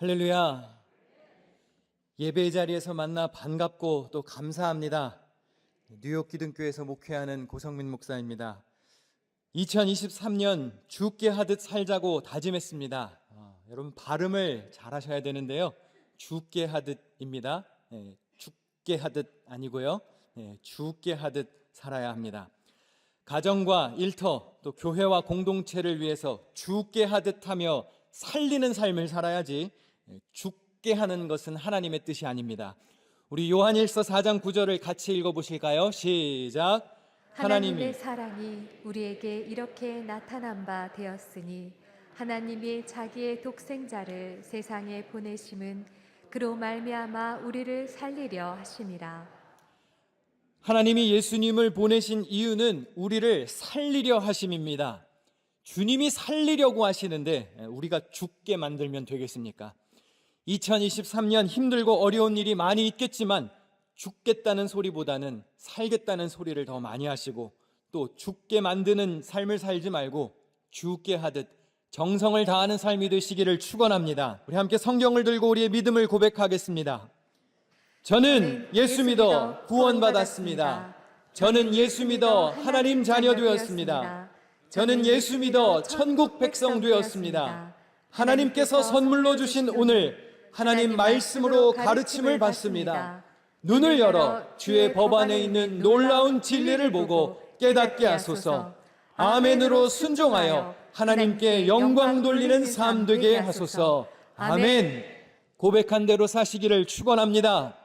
할렐루야. 예배의 자리에서 만나 반갑고 또 감사합니다. 뉴욕 기둥교회에서 목회하는 고성민 목사입니다. 2023년 죽게 하듯 살자고 다짐했습니다. 여러분 발음을 잘 하셔야 되는데요. 죽게 하듯입니다. 죽게 하듯 아니고요. 죽게 하듯 살아야 합니다. 가정과 일터 또 교회와 공동체를 위해서 죽게 하듯 하며 살리는 삶을 살아야지 죽게 하는 것은 하나님의 뜻이 아닙니다. 우리 요한일서 4장 9절을 같이 읽어보실까요? 시작. 하나님의 사랑이 우리에게 이렇게 나타난 바 되었으니 하나님이 자기의 독생자를 세상에 보내심은 그로 말미암아 우리를 살리려 하심이라. 하나님이 예수님을 보내신 이유는 우리를 살리려 하심입니다. 주님이 살리려고 하시는데 우리가 죽게 만들면 되겠습니까? 2023년 힘들고 어려운 일이 많이 있겠지만 죽겠다는 소리보다는 살겠다는 소리를 더 많이 하시고 또 죽게 만드는 삶을 살지 말고 죽게 하듯 정성을 다하는 삶이 되시기를 축원합니다. 우리 함께 성경을 들고 우리의 믿음을 고백하겠습니다. 저는 예수 믿어 구원받았습니다. 저는 예수 믿어 하나님 자녀 되었습니다. 저는 예수 믿어 천국 백성 되었습니다. 하나님께서 선물로 주신 오늘 하나님 말씀으로 가르침을 받습니다. 눈을 열어 주의 법 안에 있는 놀라운 진리를 보고 깨닫게 하소서. 아멘으로 순종하여 하나님께 영광 돌리는 삶 되게 하소서. 아멘. 고백한 대로 사시기를 축원합니다.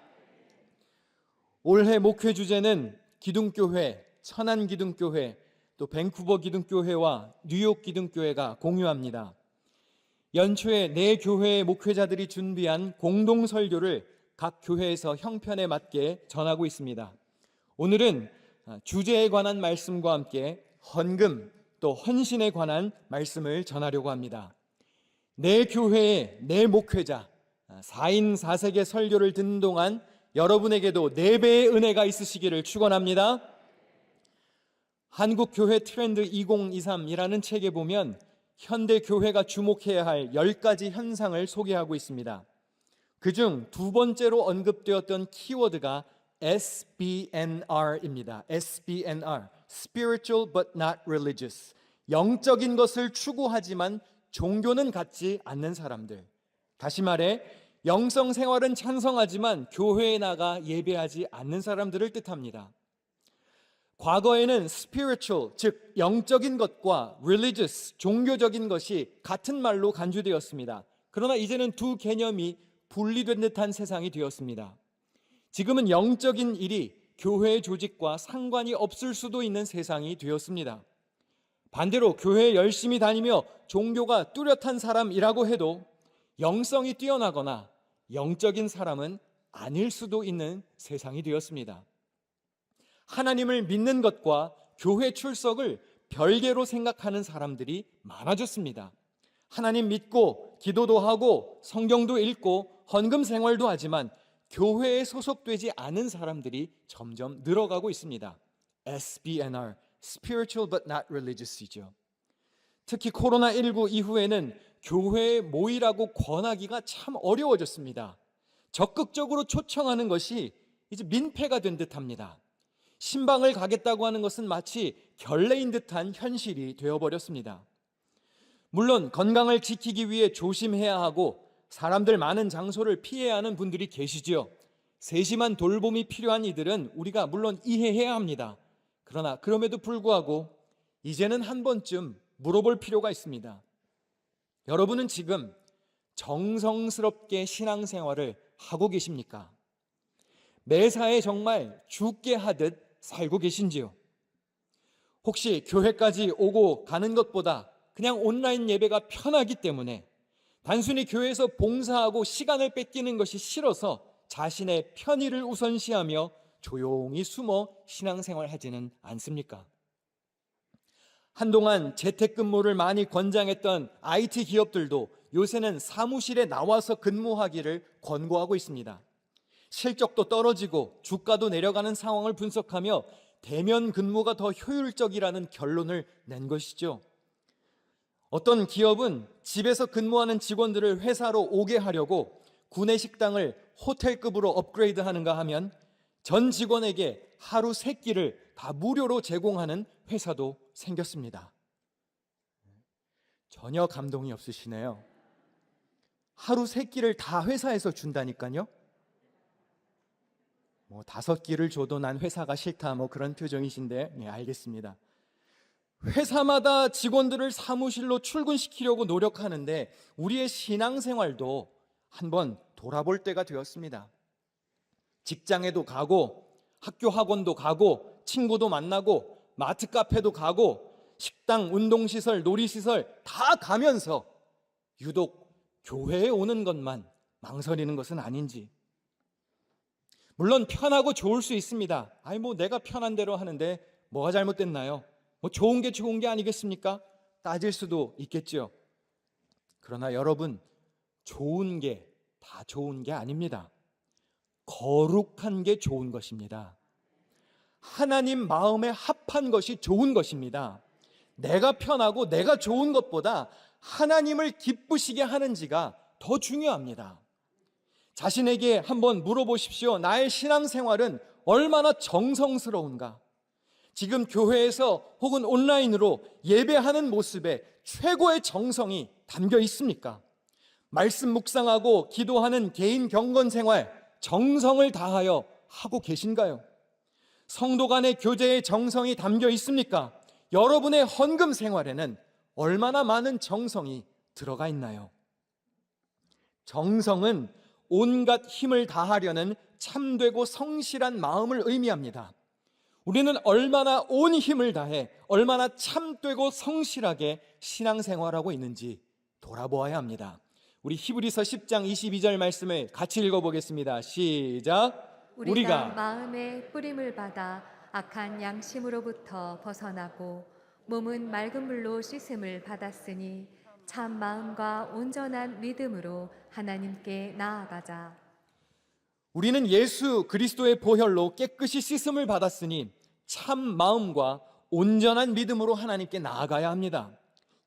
올해 목회 주제는 기둥교회, 천안기둥교회, 또 밴쿠버 기둥교회와 뉴욕 기둥교회가 공유합니다. 연초에 네 교회의 목회자들이 준비한 공동 설교를 각 교회에서 형편에 맞게 전하고 있습니다. 오늘은 주제에 관한 말씀과 함께 헌금 또 헌신에 관한 말씀을 전하려고 합니다. 네 교회의 네 목회자 4인 4색의 설교를 듣는 동안 여러분에게도 4배의 은혜가 있으시기를 축원합니다. 한국교회 트렌드 2023이라는 책에 보면 현대 교회가 주목해야 할 10가지 현상을 소개하고 있습니다. 그중 두 번째로 언급되었던 키워드가 SBNR입니다. SBNR, Spiritual but not religious. 영적인 것을 추구하지만 종교는 갖지 않는 사람들. 다시 말해 영성 생활은 찬성하지만 교회에 나가 예배하지 않는 사람들을 뜻합니다. 과거에는 spiritual, 즉 영적인 것과 religious, 종교적인 것이 같은 말로 간주되었습니다. 그러나 이제는 두 개념이 분리된 듯한 세상이 되었습니다. 지금은 영적인 일이 교회 조직과 상관이 없을 수도 있는 세상이 되었습니다. 반대로 교회에 열심히 다니며 종교가 뚜렷한 사람이라고 해도 영성이 뛰어나거나 영적인 사람은 아닐 수도 있는 세상이 되었습니다. 하나님을 믿는 것과 교회 출석을 별개로 생각하는 사람들이 많아졌습니다. 하나님 믿고 기도도 하고 성경도 읽고 헌금 생활도 하지만 교회에 소속되지 않은 사람들이 점점 늘어가고 있습니다. SBNR, Spiritual but not religious이죠. 특히 코로나19 이후에는 교회에 모이라고 권하기가 참 어려워졌습니다. 적극적으로 초청하는 것이 이제 민폐가 된 듯합니다. 신방을 가겠다고 하는 것은 마치 결례인 듯한 현실이 되어버렸습니다. 물론 건강을 지키기 위해 조심해야 하고 사람들 많은 장소를 피해야 하는 분들이 계시죠. 세심한 돌봄이 필요한 이들은 우리가 물론 이해해야 합니다. 그러나 그럼에도 불구하고 이제는 한 번쯤 물어볼 필요가 있습니다. 여러분은 지금 정성스럽게 신앙생활을 하고 계십니까? 매사에 정말 죽게 하듯 살고 계신지요? 혹시 교회까지 오고 가는 것보다 그냥 온라인 예배가 편하기 때문에 단순히 교회에서 봉사하고 시간을 뺏기는 것이 싫어서 자신의 편의를 우선시하며 조용히 숨어 신앙생활 하지는 않습니까? 한동안 재택근무를 많이 권장했던 IT 기업들도 요새는 사무실에 나와서 근무하기를 권고하고 있습니다. 실적도 떨어지고 주가도 내려가는 상황을 분석하며 대면 근무가 더 효율적이라는 결론을 낸 것이죠. 어떤 기업은 집에서 근무하는 직원들을 회사로 오게 하려고 구내 식당을 호텔급으로 업그레이드하는가 하면 전 직원에게 하루 3끼를 다 무료로 제공하는 회사도 생겼습니다. 전혀 감동이 없으시네요. 하루 3끼를 다 회사에서 준다니까요. 5끼를 줘도 난 회사가 싫다 그런 표정이신데, 네, 알겠습니다. 회사마다 직원들을 사무실로 출근시키려고 노력하는데 우리의 신앙생활도 한번 돌아볼 때가 되었습니다. 직장에도 가고 학교 학원도 가고 친구도 만나고 마트 카페도 가고 식당, 운동시설, 놀이시설 다 가면서 유독 교회에 오는 것만 망설이는 것은 아닌지. 물론 편하고 좋을 수 있습니다. 내가 편한 대로 하는데 뭐가 잘못됐나요? 좋은 게 좋은 게 아니겠습니까? 따질 수도 있겠죠. 그러나 여러분, 좋은 게 다 좋은 게 아닙니다. 거룩한 게 좋은 것입니다. 하나님 마음에 합한 것이 좋은 것입니다. 내가 편하고 내가 좋은 것보다 하나님을 기쁘시게 하는지가 더 중요합니다. 자신에게 한번 물어보십시오. 나의 신앙생활은 얼마나 정성스러운가? 지금 교회에서 혹은 온라인으로 예배하는 모습에 최고의 정성이 담겨 있습니까? 말씀 묵상하고 기도하는 개인 경건 생활, 정성을 다하여 하고 계신가요? 성도 간의 교제의 정성이 담겨 있습니까? 여러분의 헌금 생활에는 얼마나 많은 정성이 들어가 있나요? 정성은 온갖 힘을 다하려는 참되고 성실한 마음을 의미합니다. 우리는 얼마나 온 힘을 다해 얼마나 참되고 성실하게 신앙생활하고 있는지 돌아보아야 합니다. 우리 히브리서 10장 22절 말씀을 같이 읽어보겠습니다. 시작. 우리가 마음의 뿌림을 받아 악한 양심으로부터 벗어나고 몸은 맑은 물로 씻음을 받았으니 참 마음과 온전한 믿음으로 하나님께 나아가자. 우리는 예수 그리스도의 보혈로 깨끗이 씻음을 받았으니 참 마음과 온전한 믿음으로 하나님께 나아가야 합니다.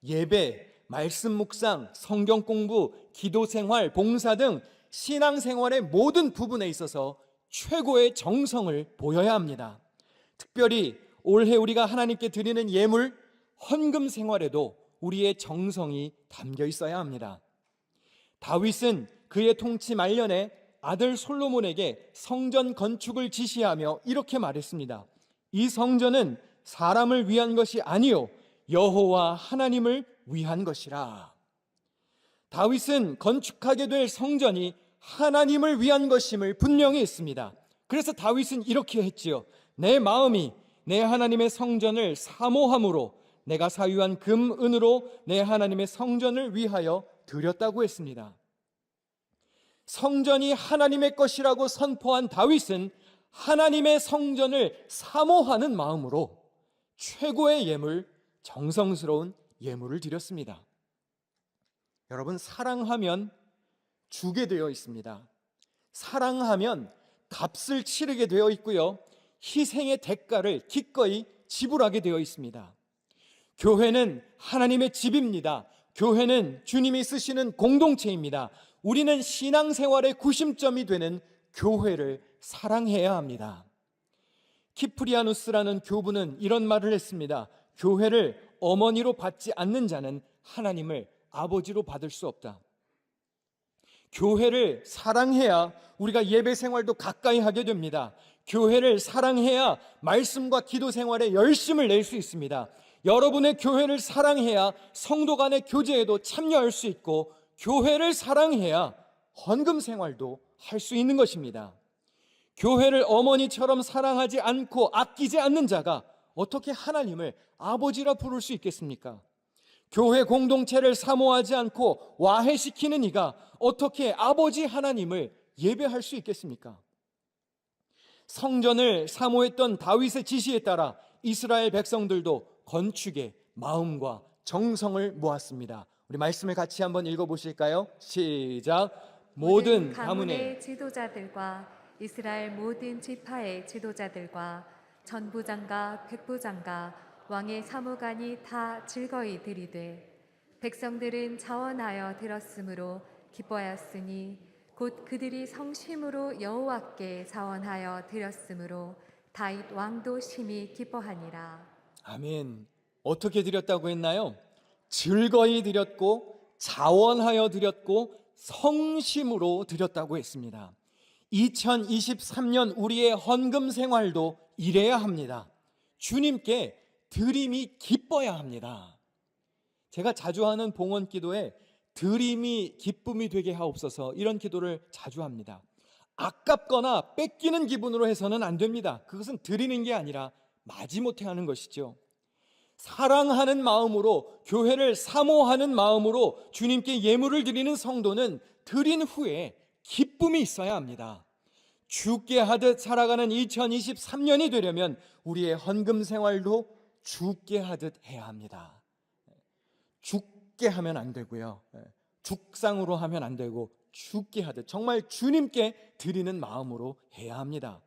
예배, 말씀 묵상, 성경 공부, 기도 생활, 봉사 등 신앙생활의 모든 부분에 있어서 최고의 정성을 보여야 합니다. 특별히 올해 우리가 하나님께 드리는 예물, 헌금 생활에도 우리의 정성이 담겨 있어야 합니다. 다윗은 그의 통치 말년에 아들 솔로몬에게 성전 건축을 지시하며 이렇게 말했습니다. 이 성전은 사람을 위한 것이 아니요 여호와 하나님을 위한 것이라. 다윗은 건축하게 될 성전이 하나님을 위한 것임을 분명히 했습니다. 그래서 다윗은 이렇게 했지요. 내 마음이 내 하나님의 성전을 사모함으로 내가 사유한 금, 은으로 내 하나님의 성전을 위하여 드렸다고 했습니다. 성전이 하나님의 것이라고 선포한 다윗은 하나님의 성전을 사모하는 마음으로 최고의 예물, 정성스러운 예물을 드렸습니다. 여러분, 사랑하면 주게 되어 있습니다. 사랑하면 값을 치르게 되어 있고요. 희생의 대가를 기꺼이 지불하게 되어 있습니다. 교회는 하나님의 집입니다. 교회는 주님이 쓰시는 공동체입니다. 우리는 신앙생활의 구심점이 되는 교회를 사랑해야 합니다. 키프리아누스라는 교부는 이런 말을 했습니다. 교회를 어머니로 받지 않는 자는 하나님을 아버지로 받을 수 없다. 교회를 사랑해야 우리가 예배 생활도 가까이 하게 됩니다. 교회를 사랑해야 말씀과 기도 생활에 열심을 낼 수 있습니다. 여러분의 교회를 사랑해야 성도 간의 교제에도 참여할 수 있고, 교회를 사랑해야 헌금 생활도 할 수 있는 것입니다. 교회를 어머니처럼 사랑하지 않고 아끼지 않는 자가 어떻게 하나님을 아버지라 부를 수 있겠습니까? 교회 공동체를 사모하지 않고 와해시키는 이가 어떻게 아버지 하나님을 예배할 수 있겠습니까? 성전을 사모했던 다윗의 지시에 따라 이스라엘 백성들도 건축에 마음과 정성을 모았습니다. 우리 말씀을 같이 한번 읽어보실까요? 시작. 모든 가문의 지도자들과 이스라엘 모든 지파의 지도자들과 전부장과 백부장과 왕의 사무관이 다 즐거이 들이되 백성들은 자원하여 들었으므로 기뻐하였으니 곧 그들이 성심으로 여호와께 자원하여 드렸으므로 다윗 왕도 심히 기뻐하니라. 아멘. 어떻게 드렸다고 했나요? 즐거이 드렸고 자원하여 드렸고 성심으로 드렸다고 했습니다. 2023년 우리의 헌금 생활도 이래야 합니다. 주님께 드림이 기뻐야 합니다. 제가 자주 하는 봉헌 기도에 드림이 기쁨이 되게 하옵소서, 이런 기도를 자주 합니다. 아깝거나 뺏기는 기분으로 해서는 안 됩니다. 그것은 드리는 게 아니라 마지못해 하는 것이죠. 사랑하는 마음으로, 교회를 사모하는 마음으로 주님께 예물을 드리는 성도는 드린 후에 기쁨이 있어야 합니다. 죽게 하듯 살아가는 2023년이 되려면 우리의 헌금 생활도 죽게 하듯 해야 합니다. 죽게 하면 안 되고요, 죽상으로 하면 안 되고 죽게 하듯 정말 주님께 드리는 마음으로 해야 합니다.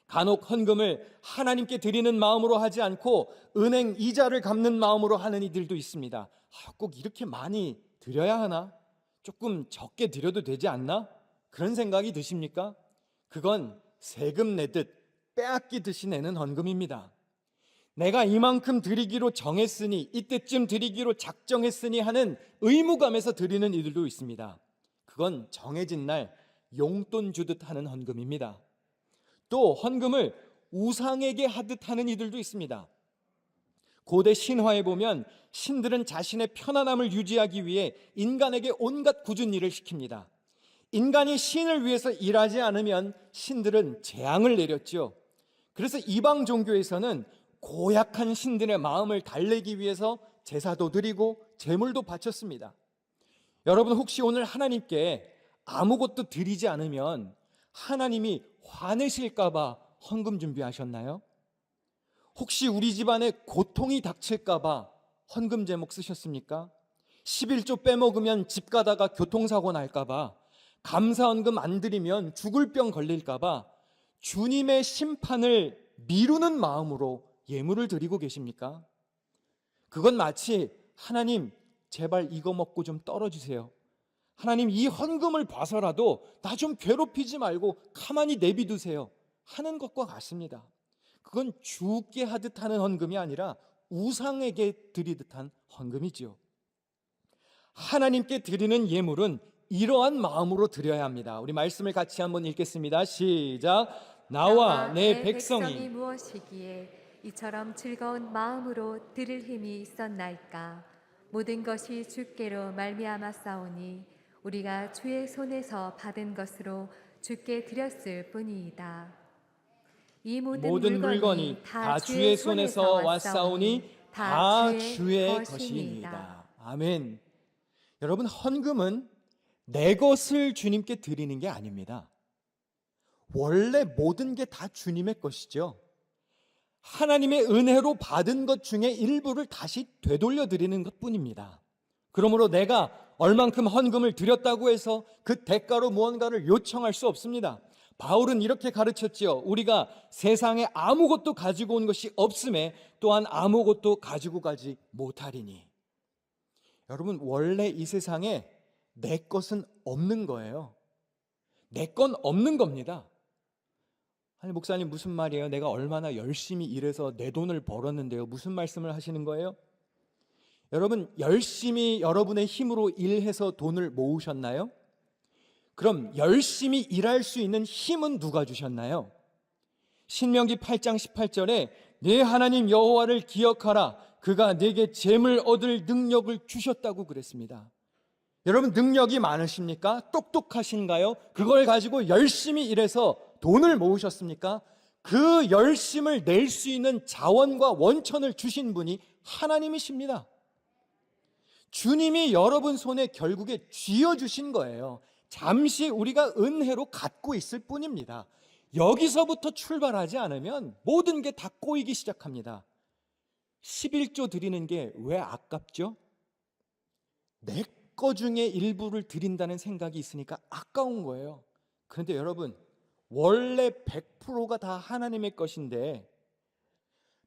간혹 헌금을 하나님께 드리는 마음으로 하지 않고 은행 이자를 갚는 마음으로 하는 이들도 있습니다. 꼭 이렇게 많이 드려야 하나? 조금 적게 드려도 되지 않나? 그런 생각이 드십니까? 그건 세금 내듯 빼앗기듯이 내는 헌금입니다. 내가 이만큼 드리기로 정했으니, 이때쯤 드리기로 작정했으니 하는 의무감에서 드리는 이들도 있습니다. 그건 정해진 날 용돈 주듯 하는 헌금입니다. 또 헌금을 우상에게 하듯 하는 이들도 있습니다. 고대 신화에 보면 신들은 자신의 편안함을 유지하기 위해 인간에게 온갖 굳은 일을 시킵니다. 인간이 신을 위해서 일하지 않으면 신들은 재앙을 내렸죠. 그래서 이방 종교에서는 고약한 신들의 마음을 달래기 위해서 제사도 드리고 제물도 바쳤습니다. 여러분, 혹시 오늘 하나님께 아무것도 드리지 않으면 하나님이 화내실까 봐 헌금 준비하셨나요? 혹시 우리 집안에 고통이 닥칠까 봐 헌금 제목 쓰셨습니까? 11조 빼먹으면 집 가다가 교통사고 날까 봐, 감사헌금 안 드리면 죽을 병 걸릴까 봐 주님의 심판을 미루는 마음으로 예물을 드리고 계십니까? 그건 마치 하나님 제발 이거 먹고 좀 떨어지세요, 하나님 이 헌금을 봐서라도 나 좀 괴롭히지 말고 가만히 내비두세요 하는 것과 같습니다. 그건 죽게 하듯 하는 헌금이 아니라 우상에게 드리듯 한 헌금이지요. 하나님께 드리는 예물은 이러한 마음으로 드려야 합니다. 우리 말씀을 같이 한번 읽겠습니다. 시작. 나와 내 백성이 무엇이기에 이처럼 즐거운 마음으로 드릴 힘이 있었나이까. 모든 것이 주께로 말미암았사오니 우리가 주의 손에서 받은 것으로 주께 드렸을 뿐이이다. 이 모든 물건이 다 주의 손에서 왔사오니 다 주의 것이니이다. 아멘. 여러분, 헌금은 내 것을 주님께 드리는 게 아닙니다. 원래 모든 게 다 주님의 것이죠. 하나님의 은혜로 받은 것 중에 일부를 다시 되돌려 드리는 것뿐입니다. 그러므로 내가 얼만큼 헌금을 드렸다고 해서 그 대가로 무언가를 요청할 수 없습니다. 바울은 이렇게 가르쳤지요. 우리가 세상에 아무것도 가지고 온 것이 없음에 또한 아무것도 가지고 가지 못하리니. 여러분, 원래 이 세상에 내 것은 없는 거예요. 내 건 없는 겁니다. 아니, 목사님 무슨 말이에요? 내가 얼마나 열심히 일해서 내 돈을 벌었는데요, 무슨 말씀을 하시는 거예요? 여러분, 열심히 여러분의 힘으로 일해서 돈을 모으셨나요? 그럼 열심히 일할 수 있는 힘은 누가 주셨나요? 신명기 8장 18절에 네 하나님 여호와를 기억하라, 그가 네게 재물 얻을 능력을 주셨다고 그랬습니다. 여러분, 능력이 많으십니까? 똑똑하신가요? 그걸 가지고 열심히 일해서 돈을 모으셨습니까? 그 열심을 낼 수 있는 자원과 원천을 주신 분이 하나님이십니다. 주님이 여러분 손에 결국에 쥐어주신 거예요. 잠시 우리가 은혜로 갖고 있을 뿐입니다. 여기서부터 출발하지 않으면 모든 게 다 꼬이기 시작합니다. 11조 드리는 게 왜 아깝죠? 내 거 중에 일부를 드린다는 생각이 있으니까 아까운 거예요. 그런데 여러분, 원래 100%가 다 하나님의 것인데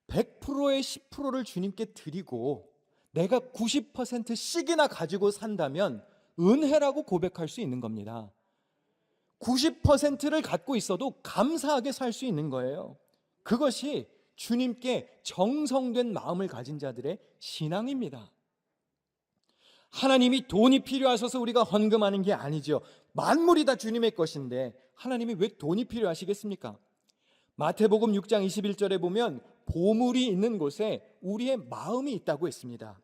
100%의 10%를 주님께 드리고 내가 90%씩이나 가지고 산다면 은혜라고 고백할 수 있는 겁니다. 90%를 갖고 있어도 감사하게 살 수 있는 거예요. 그것이 주님께 정성된 마음을 가진 자들의 신앙입니다. 하나님이 돈이 필요하셔서 우리가 헌금하는 게 아니죠. 만물이 다 주님의 것인데 하나님이 왜 돈이 필요하시겠습니까? 마태복음 6장 21절에 보면 보물이 있는 곳에 우리의 마음이 있다고 했습니다.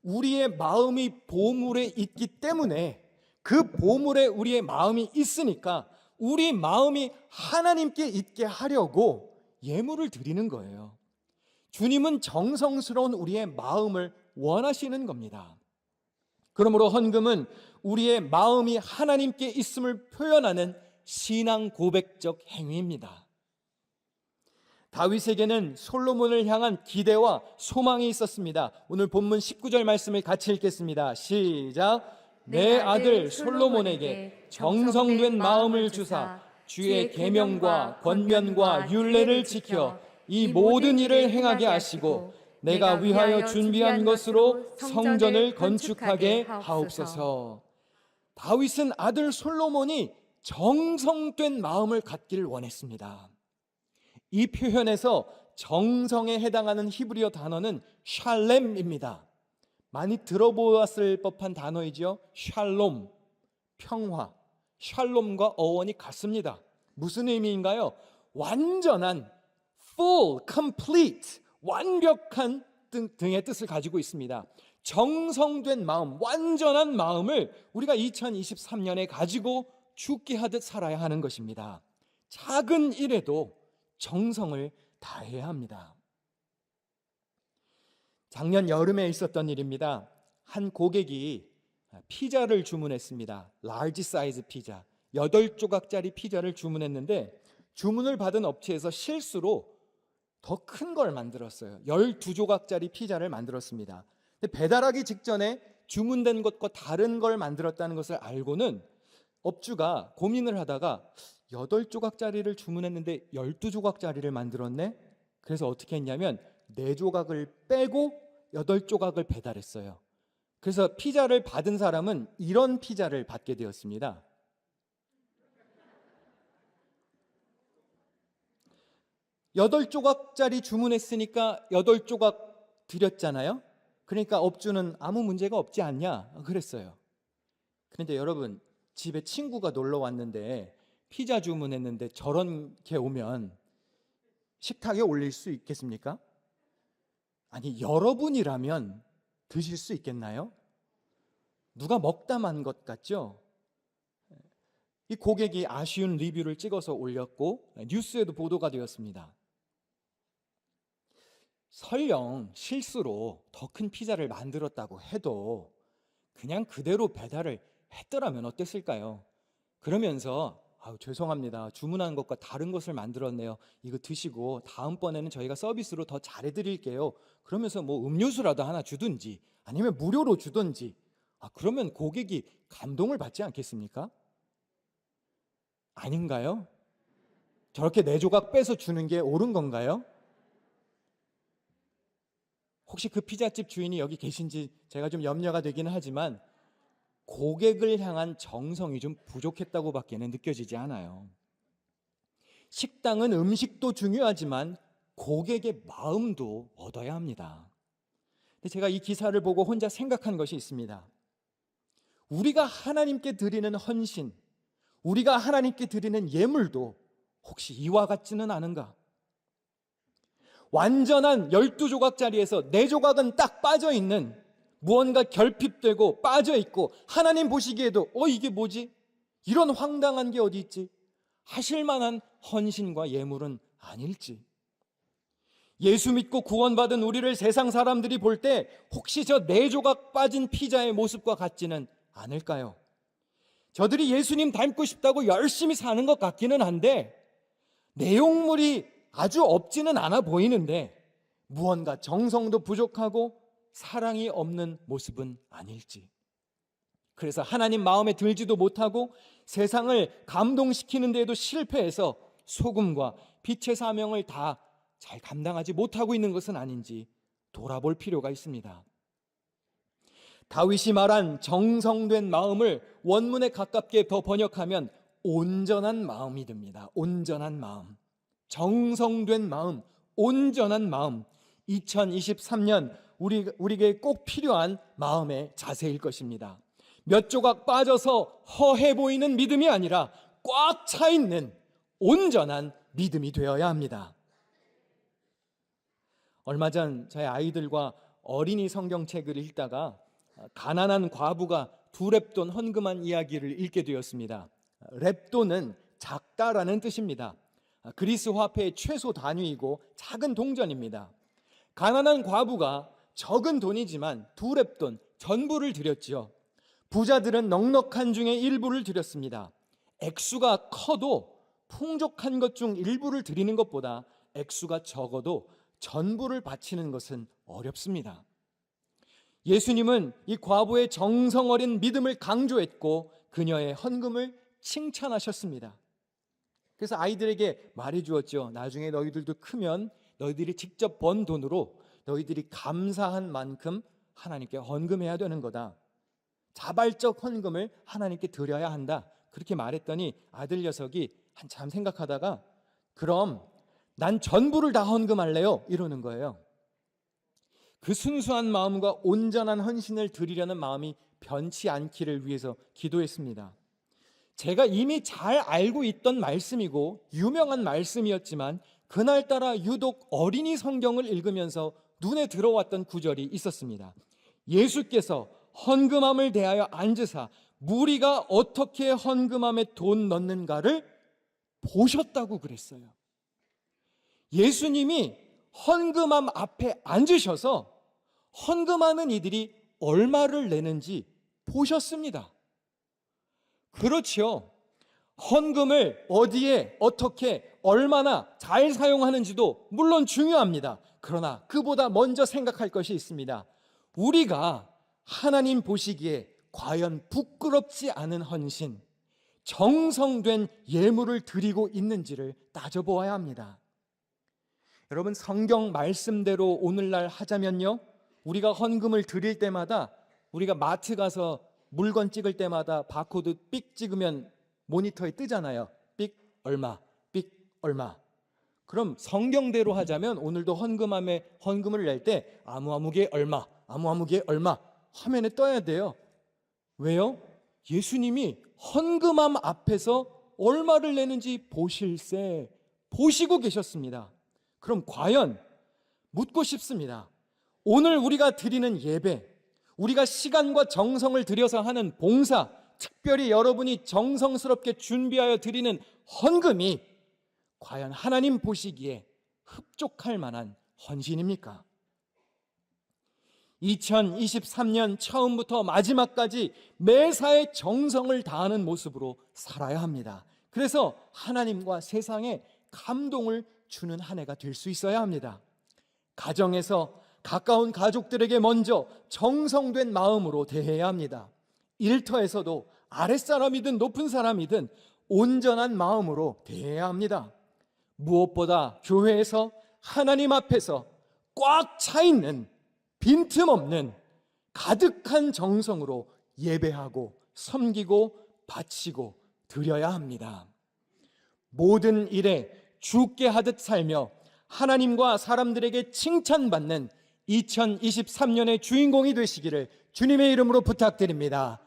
우리의 마음이 보물에 있기 때문에 그 보물에 우리의 마음이 있으니까 우리 마음이 하나님께 있게 하려고 예물을 드리는 거예요. 주님은 정성스러운 우리의 마음을 원하시는 겁니다. 그러므로 헌금은 우리의 마음이 하나님께 있음을 표현하는 신앙 고백적 행위입니다. 다윗에게는 솔로몬을 향한 기대와 소망이 있었습니다. 오늘 본문 19절 말씀을 같이 읽겠습니다. 시작. 내 아들 솔로몬에게 정성된 마음을 주사 주의 계명과 권면과 율례를 지켜 이 모든 일을 행하게 하시고 내가 위하여 준비한 것으로 성전을 건축하게 하옵소서. 다윗은 아들 솔로몬이 정성된 마음을 갖기를 원했습니다. 이 표현에서 정성에 해당하는 히브리어 단어는 샬렘입니다. 많이 들어보았을 법한 단어이죠. 샬롬, 평화. 샬롬과 어원이 같습니다. 무슨 의미인가요? 완전한, full, complete, 완벽한 등의 뜻을 가지고 있습니다. 정성된 마음, 완전한 마음을 우리가 2023년에 가지고 죽게 하듯 살아야 하는 것입니다. 작은 일에도 정성을 다해야 합니다. 작년 여름에 있었던 일입니다. 한 고객이 피자를 주문했습니다. large size 피자, 8조각짜리 피자를 주문했는데 주문을 받은 업체에서 실수로 더 큰 걸 만들었어요. 12조각짜리 피자를 만들었습니다. 근데 배달하기 직전에 주문된 것과 다른 걸 만들었다는 것을 알고는 업주가 고민을 하다가 8조각짜리를 주문했는데 12조각짜리를 만들었네? 그래서 어떻게 했냐면 4조각을 빼고 8조각을 배달했어요. 그래서 피자를 받은 사람은 이런 피자를 받게 되었습니다. 여덟 조각짜리 주문했으니까 8조각 드렸잖아요. 그러니까 업주는 아무 문제가 없지 않냐 그랬어요. 그런데 여러분, 집에 친구가 놀러 왔는데 피자 주문했는데 저렇게 오면 식탁에 올릴 수 있겠습니까? 아니, 여러분이라면 드실 수 있겠나요? 누가 먹다 만 것 같죠? 이 고객이 아쉬운 리뷰를 찍어서 올렸고 뉴스에도 보도가 되었습니다. 설령 실수로 더 큰 피자를 만들었다고 해도 그냥 그대로 배달을 했더라면 어땠을까요? 그러면서 죄송합니다. 주문한 것과 다른 것을 만들었네요. 이거 드시고 다음번에는 저희가 서비스로 더 잘해드릴게요. 그러면서 뭐 음료수라도 하나 주든지 아니면 무료로 주든지 그러면 고객이 감동을 받지 않겠습니까? 아닌가요? 저렇게 4조각 빼서 주는 게 옳은 건가요? 혹시 그 피자집 주인이 여기 계신지 제가 좀 염려가 되기는 하지만 고객을 향한 정성이 좀 부족했다고 밖에는 느껴지지 않아요. 식당은 음식도 중요하지만 고객의 마음도 얻어야 합니다. 근데 제가 이 기사를 보고 혼자 생각한 것이 있습니다. 우리가 하나님께 드리는 헌신, 우리가 하나님께 드리는 예물도 혹시 이와 같지는 않은가? 완전한 12조각짜리에서 4조각은 딱 빠져있는, 무언가 결핍되고 빠져있고 하나님 보시기에도 이게 뭐지? 이런 황당한 게 어디 있지? 하실 만한 헌신과 예물은 아닐지. 예수 믿고 구원받은 우리를 세상 사람들이 볼 때 혹시 저 4조각 빠진 피자의 모습과 같지는 않을까요? 저들이 예수님 닮고 싶다고 열심히 사는 것 같기는 한데 내용물이 아주 없지는 않아 보이는데 무언가 정성도 부족하고 사랑이 없는 모습은 아닐지. 그래서 하나님 마음에 들지도 못하고 세상을 감동시키는 데에도 실패해서 소금과 빛의 사명을 다 잘 감당하지 못하고 있는 것은 아닌지 돌아볼 필요가 있습니다. 다윗이 말한 정성된 마음을 원문에 가깝게 더 번역하면 온전한 마음이 됩니다. 온전한 마음, 정성된 마음, 온전한 마음. 2023년 우리에게 꼭 필요한 마음의 자세일 것입니다. 몇 조각 빠져서 허해 보이는 믿음이 아니라 꽉 차 있는 온전한 믿음이 되어야 합니다. 얼마 전 저희 아이들과 어린이 성경책을 읽다가 가난한 과부가 두 렙돈 헌금한 이야기를 읽게 되었습니다. 렙돈은 작다라는 뜻입니다. 그리스 화폐의 최소 단위이고 작은 동전입니다. 가난한 과부가 적은 돈이지만 두 렙돈 전부를 드렸지요. 부자들은 넉넉한 중에 일부를 드렸습니다. 액수가 커도 풍족한 것 중 일부를 드리는 것보다 액수가 적어도 전부를 바치는 것은 어렵습니다. 예수님은 이 과부의 정성 어린 믿음을 강조했고 그녀의 헌금을 칭찬하셨습니다. 그래서 아이들에게 말해주었죠. 나중에 너희들도 크면 너희들이 직접 번 돈으로 너희들이 감사한 만큼 하나님께 헌금해야 되는 거다. 자발적 헌금을 하나님께 드려야 한다. 그렇게 말했더니 아들 녀석이 한참 생각하다가 그럼 난 전부를 다 헌금할래요 이러는 거예요. 그 순수한 마음과 온전한 헌신을 드리려는 마음이 변치 않기를 위해서 기도했습니다. 제가 이미 잘 알고 있던 말씀이고 유명한 말씀이었지만 그날따라 유독 어린이 성경을 읽으면서 눈에 들어왔던 구절이 있었습니다. 예수께서 헌금함을 대하여 앉으사 무리가 어떻게 헌금함에 돈 넣는가를 보셨다고 그랬어요. 예수님이 헌금함 앞에 앉으셔서 헌금하는 이들이 얼마를 내는지 보셨습니다. 그렇죠. 헌금을 어디에 어떻게 얼마나 잘 사용하는지도 물론 중요합니다. 그러나 그보다 먼저 생각할 것이 있습니다. 우리가 하나님 보시기에 과연 부끄럽지 않은 헌신, 정성된 예물을 드리고 있는지를 따져보아야 합니다. 여러분, 성경 말씀대로 오늘날 하자면요, 우리가 헌금을 드릴 때마다 우리가 마트 가서 물건 찍을 때마다 바코드 삑 찍으면 모니터에 뜨잖아요. 삑 얼마, 삑 얼마. 그럼 성경대로 하자면 오늘도 헌금을 낼 때 아무아무게 얼마, 아무아무게 얼마 화면에 떠야 돼요. 왜요? 예수님이 헌금함 앞에서 얼마를 내는지 보시고 계셨습니다. 그럼 과연 묻고 싶습니다. 오늘 우리가 드리는 예배, 우리가 시간과 정성을 들여서 하는 봉사, 특별히 여러분이 정성스럽게 준비하여 드리는 헌금이 과연 하나님 보시기에 흡족할 만한 헌신입니까? 2023년 처음부터 마지막까지 매사에 정성을 다하는 모습으로 살아야 합니다. 그래서 하나님과 세상에 감동을 주는 한 해가 될 수 있어야 합니다. 가정에서 가까운 가족들에게 먼저 정성된 마음으로 대해야 합니다. 일터에서도 아랫사람이든 높은 사람이든 온전한 마음으로 대해야 합니다. 무엇보다 교회에서 하나님 앞에서 꽉 차 있는 빈틈없는 가득한 정성으로 예배하고 섬기고 바치고 드려야 합니다. 모든 일에 주께 하듯 살며 하나님과 사람들에게 칭찬받는 2023년의 주인공이 되시기를 주님의 이름으로 부탁드립니다.